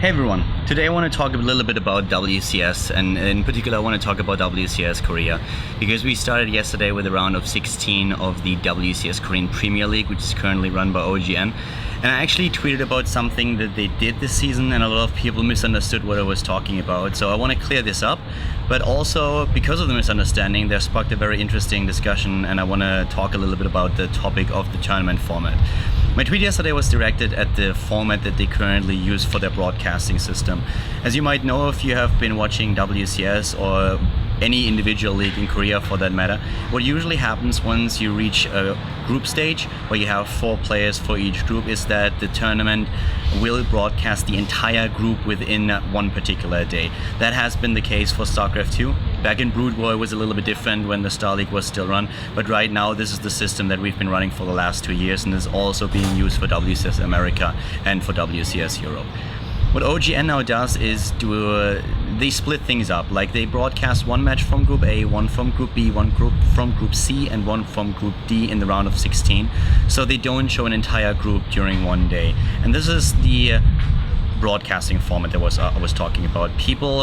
Hey everyone, today I want to talk a little bit about WCS, and in particular I want to talk about WCS Korea because we started yesterday with a round of 16 of the WCS Korean Premiere League, which is currently run by OGN. And I actually tweeted about something that they did this season and a lot of people misunderstood what I was talking about. So I want to clear this up, but also because of the misunderstanding there sparked a very interesting discussion, and I want to talk a little bit about the topic of the tournament format. My tweet yesterday was directed at the format that they currently use for their broadcasting system. As you might know if you have been watching WCS or any individual league in Korea for that matter, what usually happens once you reach a group stage where you have 4 players for each group is that the tournament will broadcast the entire group within one particular day. That has been the case for StarCraft 2. Back in Brood War it was a little bit different when the Star League was still run, but right now this is the system that we've been running for the last 2 years and is also being used for WCS America and for WCS Europe. What OGN now does is they split things up. Like they broadcast one match from Group A, one from Group B, one group from Group C, and one from Group D in the round of 16. So they don't show an entire group during one day. And this is the broadcasting format that I was talking about. People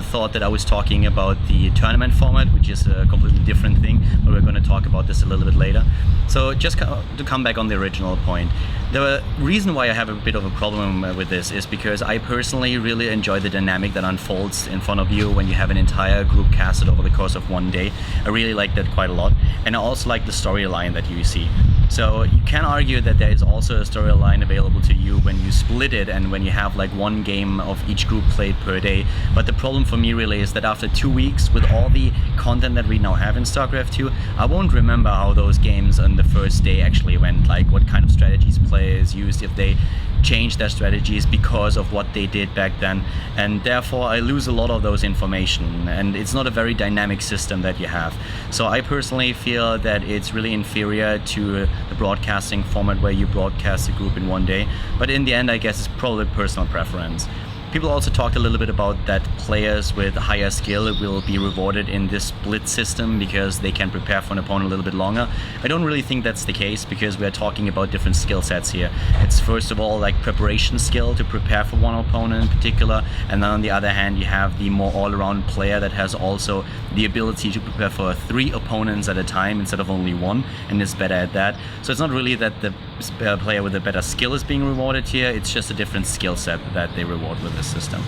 thought that I was talking about the tournament format, which is a completely different thing, but we're going to talk about this a little bit later. So just to come back on the original point, the reason why I have a bit of a problem with this is because I personally really enjoy the dynamic that unfolds in front of you when you have an entire group casted over the course of one day. I really like that quite a lot, and I also like the storyline that you see. So you can argue that there is also a storyline available to you when you split it and when you have like one game of each group played per day. But the problem for me really is that after 2 weeks with all the content that we now have in StarCraft 2, I won't remember how those games on the first day actually went, like what kind of strategies players used, if they changed their strategies because of what they did back then, and therefore I lose a lot of those information, and it's not a very dynamic system that you have. So I personally feel that it's really inferior to the broadcasting format where you broadcast a group in one day, but in the end I guess it's probably personal preference. People also talked a little bit about that players with higher skill will be rewarded in this split system because they can prepare for an opponent a little bit longer. I don't really think that's the case because we are talking about different skill sets here. It's first of all like preparation skill to prepare for one opponent in particular, and then on the other hand you have the more all-around player that has also the ability to prepare for 3 opponents at a time instead of only 1, and is better at that. So it's not really that the player with a better skill is being rewarded here, it's just a different skill set that they reward with this system.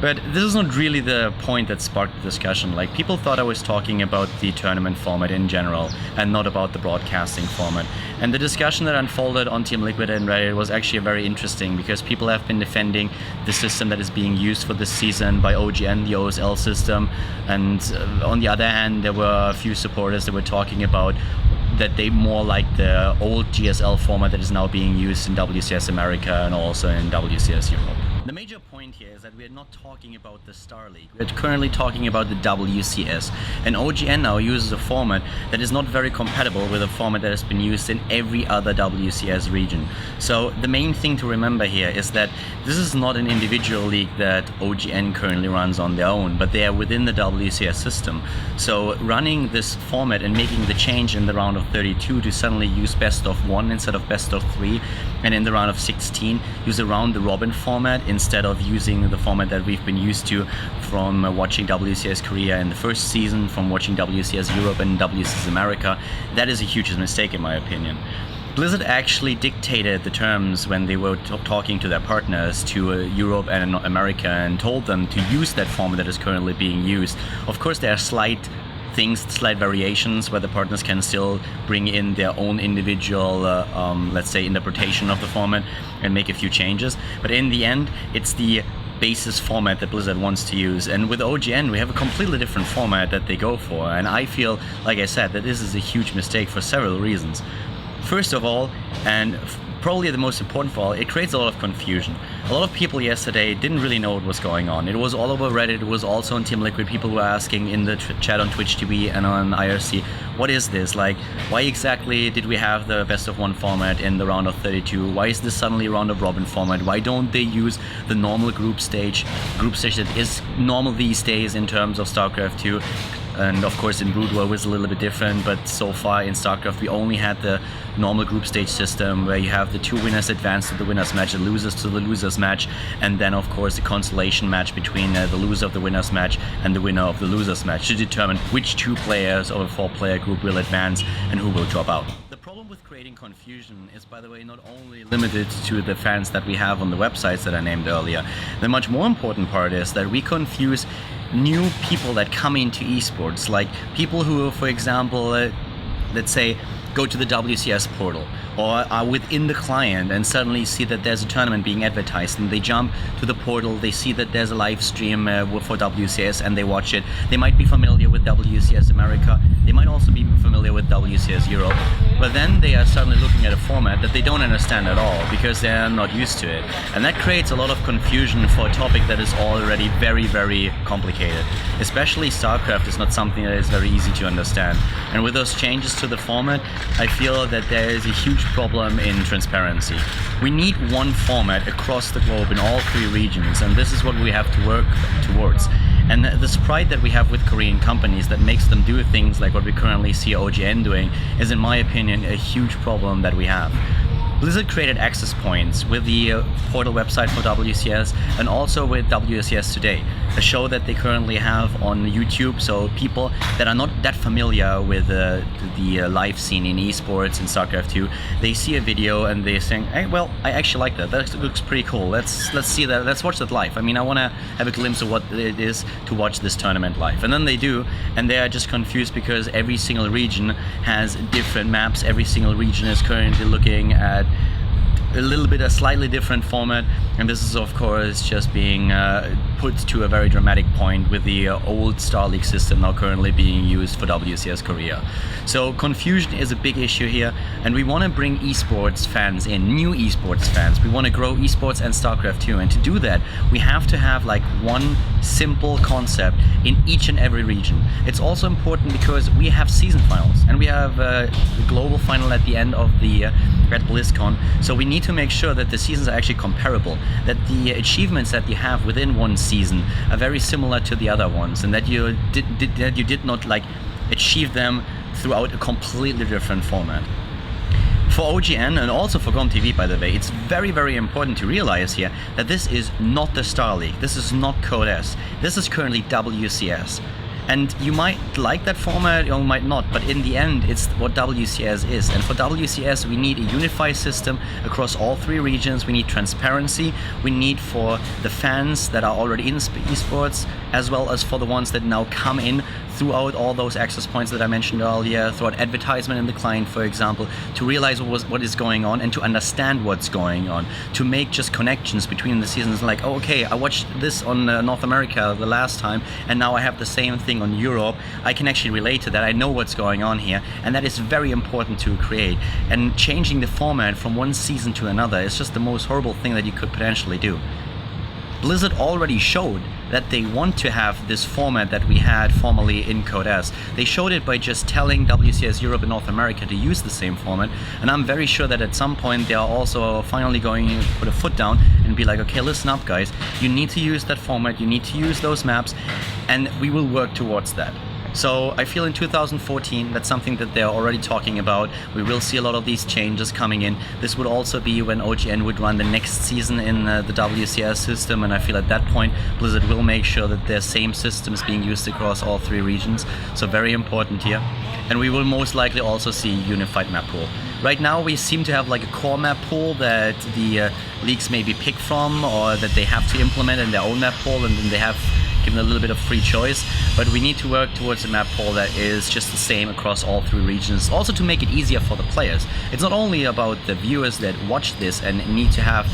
But this is not really the point that sparked the discussion. Like, people thought I was talking about the tournament format in general and not about the broadcasting format. And the discussion that unfolded on Team Liquid and Reddit was actually very interesting because people have been defending the system that is being used for this season by OGN, the OSL system. And on the other hand, there were a few supporters that were talking about that they more like the old GSL format that is now being used in WCS America and also in WCS Europe. The major point here is that we're not talking about the Star League. We're currently talking about the WCS. And OGN now uses a format that is not very compatible with a format that has been used in every other WCS region. So the main thing to remember here is that this is not an individual league that OGN currently runs on their own, but they are within the WCS system. So running this format and making the change in the round of 32 to suddenly use best of 1 instead of best of 3, and in the round of 16 use a round the robin format instead of using the format that we've been used to from watching WCS Korea in the first season, from watching WCS Europe and WCS America. That is a huge mistake in my opinion. Blizzard actually dictated the terms when they were talking to their partners, to Europe and America, and told them to use that format that is currently being used. Of course there are slight variations where the partners can still bring in their own individual, let's say, interpretation of the format and make a few changes. But in the end, it's the basis format that Blizzard wants to use. And with OGN, we have a completely different format that they go for. And I feel, like I said, that this is a huge mistake for several reasons. First of all, and probably the most important of all, it creates a lot of confusion. A lot of people yesterday didn't really know what was going on. It was all over Reddit, it was also on Team Liquid. People were asking in the chat on Twitch TV and on IRC, what is this? Like, why exactly did we have the best of 1 format in the round of 32? Why is this suddenly round of robin format? Why don't they use the normal group stage that is normal these days in terms of StarCraft 2? And of course in Brood War it was a little bit different, but so far in StarCraft we only had the normal group stage system where you have the 2 winners advance to the winners match, the losers to the losers match, and then of course the consolation match between the loser of the winners match and the winner of the losers match to determine which 2 players of a 4-player group will advance and who will drop out. The problem with creating confusion is, by the way, not only limited to the fans that we have on the websites that I named earlier. The much more important part is that we confuse new people that come into esports, like people who, for example, let's say, go to the WCS portal or are within the client and suddenly see that there's a tournament being advertised, and they jump to the portal, they see that there's a live stream for WCS and they watch it. They might be familiar with WCS America, they might also be familiar with WCS Europe, but then they are suddenly looking at a format that they don't understand at all because they're not used to it. And that creates a lot of confusion for a topic that is already very, very complicated. Especially StarCraft is not something that is very easy to understand. And with those changes to the format, I feel that there is a huge problem in transparency. We need one format across the globe in all 3 regions, and this is what we have to work towards. And this pride that we have with Korean companies that makes them do things like what we currently see OGN doing is, in my opinion, a huge problem that we have. Blizzard created access points with the portal website for WCS and also with WCS Today, a show that they currently have on YouTube, so people that are not that familiar with the live scene in esports in StarCraft 2, they see a video and they're saying, hey, well, I actually like that. That looks pretty cool. Let's see that. Let's watch that live. I mean, I want to have a glimpse of what it is to watch this tournament live. And then they do, and they are just confused because every single region has different maps. Every single region is currently looking at a slightly different format, and this is of course just being put to a very dramatic point with the old Star League system now currently being used for WCS Korea. So confusion is a big issue here, and we want to bring esports fans in, new esports fans. We want to grow esports and StarCraft 2, and to do that we have to have like one simple concept in each and every region. It's also important because we have season finals and we have the global final at the end of the at BlizzCon, so we need to make sure that the seasons are actually comparable, that the achievements that you have within one season are very similar to the other ones, and that you did not like achieve them throughout a completely different format. For OGN and also for GOM.TV, by the way, it's very, very important to realize here that this is not the Star League, this is not Code S, this is currently WCS. And you might like that format, or you might not, but in the end it's what WCS is. And for WCS we need a unified system across all 3 regions. We need transparency, we need for the fans that are already in esports, as well as for the ones that now come in throughout all those access points that I mentioned earlier, throughout advertisement in the client, for example, to realize what is going on and to understand what's going on, to make just connections between the seasons, like, oh, okay, I watched this on North America the last time and now I have the same thing on Europe. I can actually relate to that, I know what's going on here, and that is very important to create. And changing the format from one season to another is just the most horrible thing that you could potentially do. Blizzard already showed that they want to have this format that we had formerly in Code S. They showed it by just telling WCS Europe and North America to use the same format, and I'm very sure that at some point they are also finally going to put a foot down and be like, okay, listen up guys, you need to use that format, you need to use those maps, and we will work towards that. So I feel in 2014 that's something that they're already talking about. We will see a lot of these changes coming in. This would also be when OGN would run the next season in the WCS system, and I feel at that point Blizzard will make sure that their same system is being used across all 3 regions. So very important here. And we will most likely also see unified map pool. Right now we seem to have like a core map pool that the leagues maybe pick from, or that they have to implement in their own map pool, and then they have given a little bit of free choice, but we need to work towards a map pool that is just the same across all 3 regions, also to make it easier for the players. It's not only about the viewers that watch this and need to have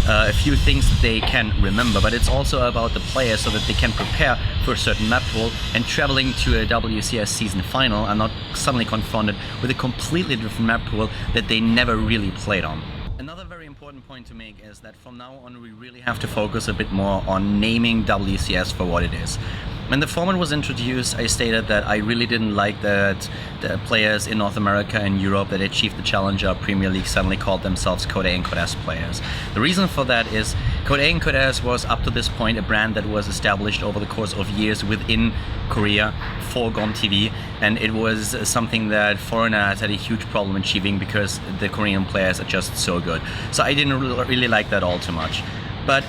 a few things that they can remember, but it's also about the players so that they can prepare for a certain map pool, and traveling to a WCS season final are not suddenly confronted with a completely different map pool that they never really played on. Another very important point to make is that from now on we really have to focus a bit more on naming WCS for what it is. When the format was introduced, I stated that I really didn't like that the players in North America and Europe that achieved the Challenger Premier League suddenly called themselves Code A and Code S players. The reason for that is Code A and Code S was up to this point a brand that was established over the course of years within Korea for GOM TV, and it was something that foreigners had a huge problem achieving because the Korean players are just so good. So I didn't really like that all too much. But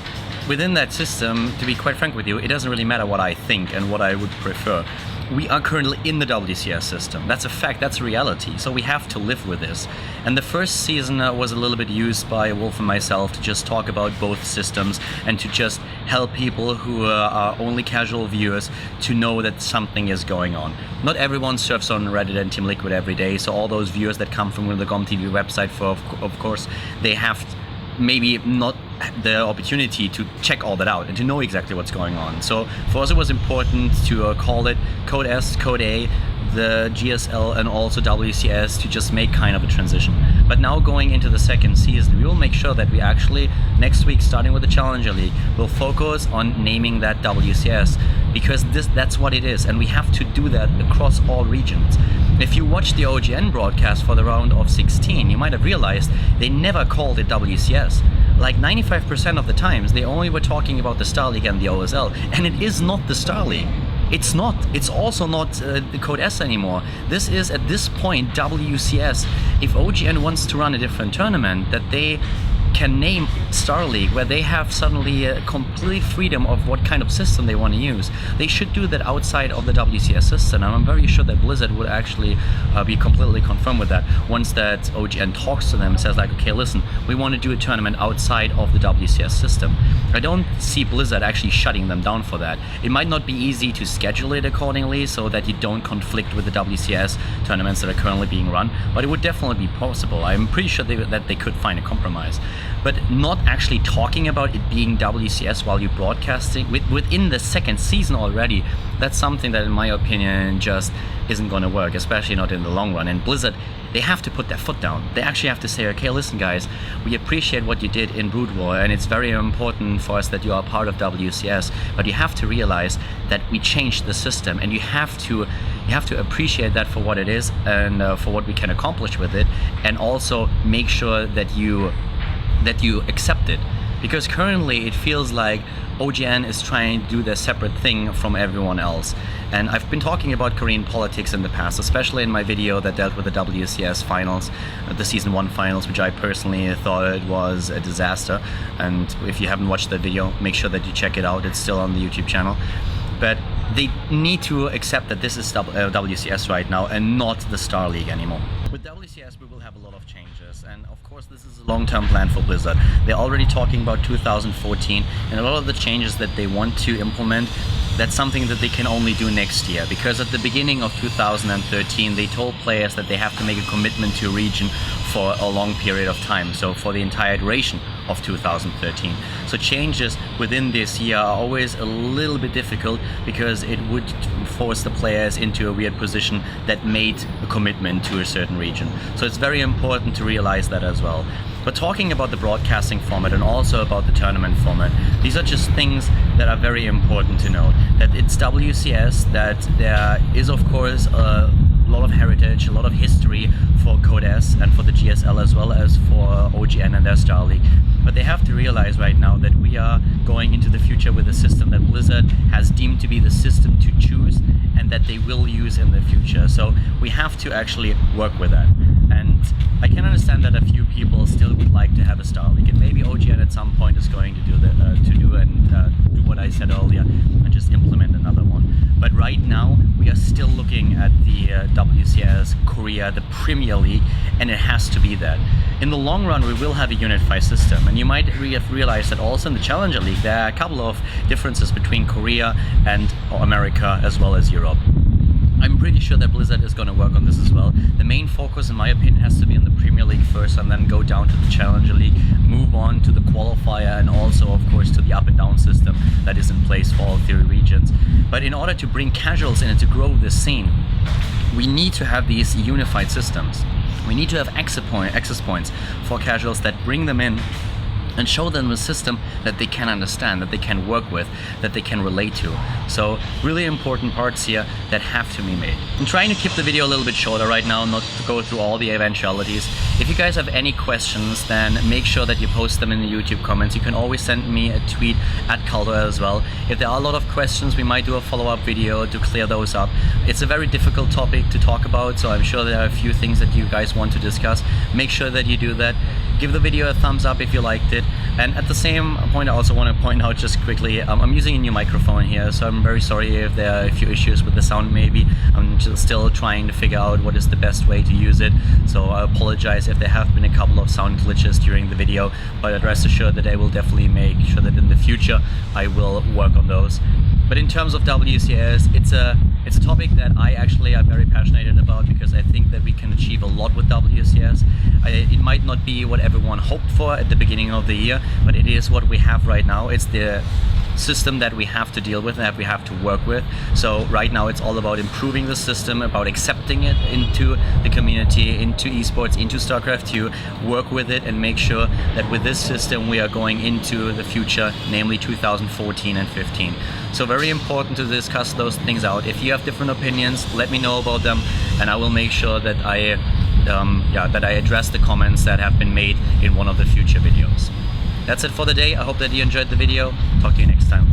within that system, to be quite frank with you, it doesn't really matter what I think and what I would prefer. We are currently in the WCS system. That's a fact, that's a reality. So we have to live with this. And the first season was a little bit used by Wolf and myself to just talk about both systems and to just help people who are only casual viewers to know that something is going on. Not everyone surfs on Reddit and Team Liquid every day, so all those viewers that come from the GOM TV website, of course, they have maybe not the opportunity to check all that out and to know exactly what's going on. So for us it was important to call it Code S, Code A, the GSL and also WCS to just make kind of a transition. But now going into the second season, we will make sure that we actually, next week, starting with the Challenger League, will focus on naming that WCS, because that's what it is, and we have to do that across all regions. If you watch the OGN broadcast for the round of 16, you might have realized they never called it WCS. Like 95% of the times, they only were talking about the Star League and the OSL, and it is not the Star League. It's not. It's also not the Code S anymore. This is, at this point, WCS. If OGN wants to run a different tournament, that they can name Star League, where they have suddenly a complete freedom of what kind of system they want to use. They should do that outside of the WCS system, and I'm very sure that Blizzard would actually be completely confirmed with that once that OGN talks to them and says like, okay, listen, we want to do a tournament outside of the WCS system. I don't see Blizzard actually shutting them down for that. It might not be easy to schedule it accordingly so that you don't conflict with the WCS tournaments that are currently being run, but it would definitely be possible. I'm pretty sure that they could find a compromise. But not actually talking about it being WCS while you're broadcasting within the second season already, that's something that in my opinion just isn't going to work, especially not in the long run. And Blizzard, they have to put their foot down. They actually have to say, okay, listen guys, we appreciate what you did in Brood War, and it's very important for us that you are part of WCS, but you have to realize that we changed the system, and you have to appreciate that for what it is and for what we can accomplish with it, and also make sure that you accept it, because currently it feels like OGN is trying to do their separate thing from everyone else. And I've been talking about Korean politics in the past, especially in my video that dealt with the WCS finals, the season 1 finals, which I personally thought it was a disaster. And if you haven't watched that video, make sure that you check it out. It's still on the YouTube channel. But they need to accept that this is WCS right now and not the Star League anymore. With WCS we will have a lot of changes, and of course this is a long-term plan for Blizzard. They're already talking about 2014, and a lot of the changes that they want to implement, that's something that they can only do next year, because at the beginning of 2013 they told players that they have to make a commitment to a region for a long period of time, so for the entire duration of 2013. So changes within this year are always a little bit difficult, because it would force the players into a weird position that made a commitment to a certain region. So it's very important to realize that as well. But talking about the broadcasting format and also about the tournament format, these are just things that are very important to note. That it's WCS, that there is of course a lot of heritage, a lot of history for Code S and for the GSL as well as for OGN and their Star League. But they have to realize right now that we are going into the future with a system that Blizzard has deemed to be the system to choose and that they will use in the future. So we have to actually work with that. And I can understand that a few people still would like to have a Star League, and maybe OGN at some point is going to do what I said earlier and just implement another one. But right now we are still looking at the WCS Korea, the Premier League, and it has to be that. In the long run we will have a unified system, and you might have realized that also in the Challenger League there are a couple of differences between Korea and America as well as Europe. I'm pretty sure that Blizzard is going to work on this as well. The main focus, in my opinion, has to be on the Premier League first, and then go down to the Challenger League, move on to the qualifier, and also, of course, to the up and down system that is in place for all 3 regions. But in order to bring casuals in and to grow this scene, we need to have these unified systems. We need to have access points for casuals that bring them in and show them a system that they can understand, that they can work with, that they can relate to. So really important parts here that have to be made. I'm trying to keep the video a little bit shorter right now, not to go through all the eventualities. If you guys have any questions, then make sure that you post them in the YouTube comments. You can always send me a tweet at Khaldor as well. If there are a lot of questions, we might do a follow-up video to clear those up. It's a very difficult topic to talk about, so I'm sure there are a few things that you guys want to discuss. Make sure that you do that. Give the video a thumbs up if you liked it. And at the same point, I also want to point out just quickly, I'm using a new microphone here, so I'm very sorry if there are a few issues with the sound maybe. I'm just still trying to figure out what is the best way to use it. So I apologize if there have been a couple of sound glitches during the video, but rest assured that I will definitely make sure that in the future I will work on those. But in terms of WCS, it's a topic that I actually am very passionate about, because I think that we can achieve a lot with WCS. It might not be what everyone hoped for at the beginning of the year, but it is what we have right now. It's the system that we have to deal with and that we have to work with. So right now it's all about improving the system, about accepting it into the community, into esports, into StarCraft 2, work with it and make sure that with this system we are going into the future, namely 2014 and 15. So very important to discuss those things out. If you have different opinions, let me know about them, and I will make sure that I address the comments that have been made in one of the future videos. That's it for the day. I hope that you enjoyed the video. Talk to you next time.